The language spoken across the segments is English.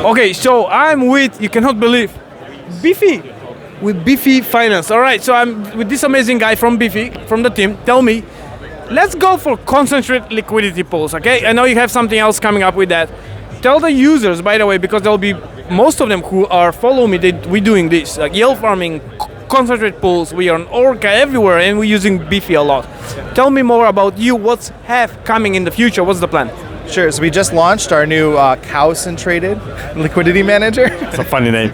Okay, so I'm with, you cannot believe, Beefy, with BeefyFinance. All right, so I'm with this amazing guy from Beefy, from the team. Tell me, let's go for concentrate liquidity pools, okay? I know you have something else coming up with that. Tell the users, by the way, because there'll be most of them who are follow me, we're doing this, like yield farming, concentrate pools, we are on Orca everywhere, and we're using Beefy a lot. Tell me more about you, what's coming in the future, what's the plan? Sure, so we just launched our new concentrated liquidity manager. It's a funny name.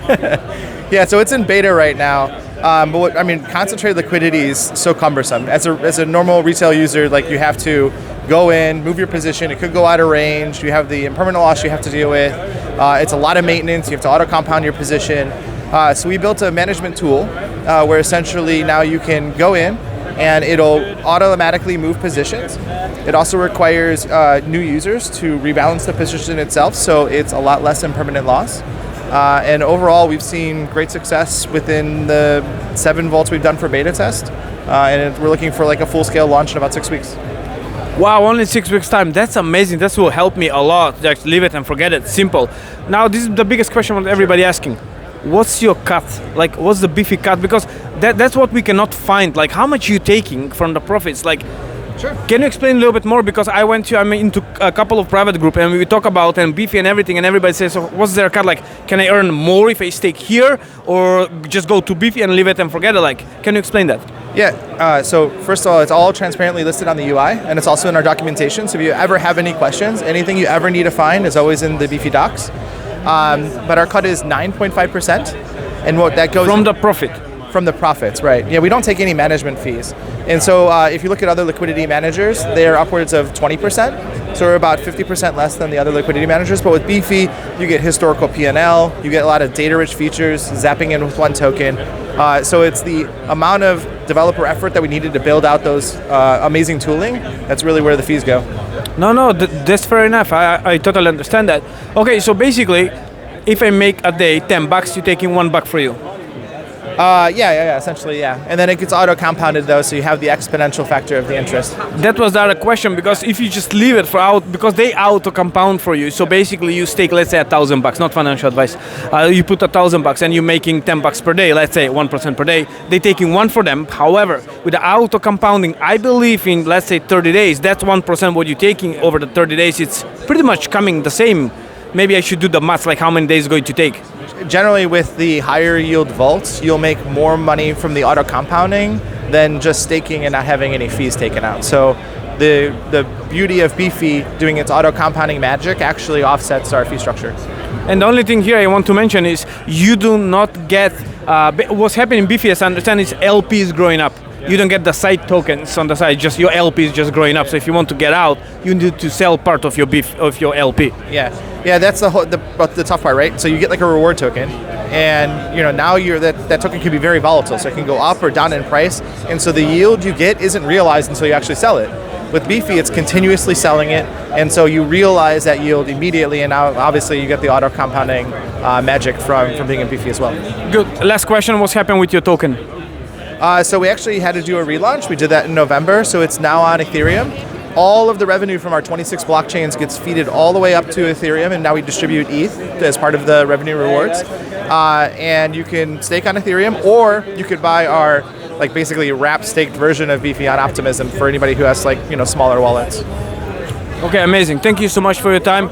Yeah, so it's in beta right now. Concentrated liquidity is so cumbersome. As a normal retail user, like you have to go in, move your position, it could go out of range, you have the impermanent loss you have to deal with. It's a lot of maintenance, you have to auto compound your position. So we built a management tool where essentially now you can go in and it'll automatically move positions. It also requires new users to rebalance the position itself, so it's a lot less impermanent loss. And overall, we've seen great success within the 7 vaults we've done for beta test. And we're looking for like a full-scale launch in about 6 weeks. Wow, only 6 weeks time. That's amazing. That will help me a lot. Just leave it and forget it. Simple. Now, this is the biggest question that everybody asking. What's your cut? Like, what's the Beefy cut? Because that's what we cannot find. Like, how much you taking from the profits? Like, sure. Can you explain a little bit more? Because I'm into a couple of private group and we talk about and Beefy and everything, and everybody says, so what's their cut? Like, can I earn more if I stake here, or just go to Beefy and leave it and forget it? Like, can you explain that? Yeah, so first of all, it's all transparently listed on the UI, and it's also in our documentation. So if you ever have any questions, anything you ever need to find is always in the Beefy docs. But our cut is 9.5%, and what that goes from the profit. From the profits, right? Yeah, we don't take any management fees, and so if you look at other liquidity managers, they're upwards of 20%. So we're about 50% less than the other liquidity managers. But with Beefy, you get historical P&L, you get a lot of data-rich features, zapping in with one token. So it's the amount of developer effort that we needed to build out those amazing tooling. That's really where the fees go. No, that's fair enough. I totally understand that. Okay, so basically, if I make a day $10, you're taking $1 for you. Yeah, essentially, yeah. And then it gets auto-compounded though, so you have the exponential factor of the interest. That was the other question, because if you just leave it because they auto-compound for you, so basically you stake, let's say $1,000, not financial advice, you put $1,000 and you're making $10 per day, let's say 1% per day, they're taking 1 for them. However, with the auto-compounding, I believe in, let's say 30 days, that's 1% what you're taking over the 30 days, it's pretty much coming the same. Maybe I should do the math, like how many days it's going to take. Generally, with the higher yield vaults, you'll make more money from the auto compounding than just staking and not having any fees taken out. So the beauty of Beefy doing its auto compounding magic actually offsets our fee structure. And the only thing here I want to mention is you do not get, what's happening in Beefy, as I understand, is LPs growing up. You don't get the side tokens on the side, just your LP is just growing up. So if you want to get out, you need to sell part of your LP. Yeah, that's the tough part, right? So you get like a reward token, and now that token can be very volatile. So it can go up or down in price, and so the yield you get isn't realized until you actually sell it. With Beefy, it's continuously selling it, and so you realize that yield immediately, and now obviously you get the auto compounding magic from being in Beefy as well. Good. Last question, what's happened with your token? So we actually had to do a relaunch. We did that in November, so it's now on Ethereum. All of the revenue from our 26 blockchains gets feeded all the way up to Ethereum, and now we distribute ETH as part of the revenue rewards. And you can stake on Ethereum, or you could buy our basically wrapped staked version of Beefy on Optimism for anybody who has smaller wallets. Okay, amazing. Thank you so much for your time.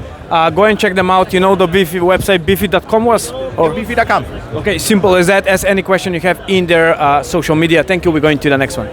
Go and check them out. You know the Beefy website, beefy.com was? Or beefy.com. Okay, simple as that. Ask any question you have in their social media. Thank you. We're going to the next one.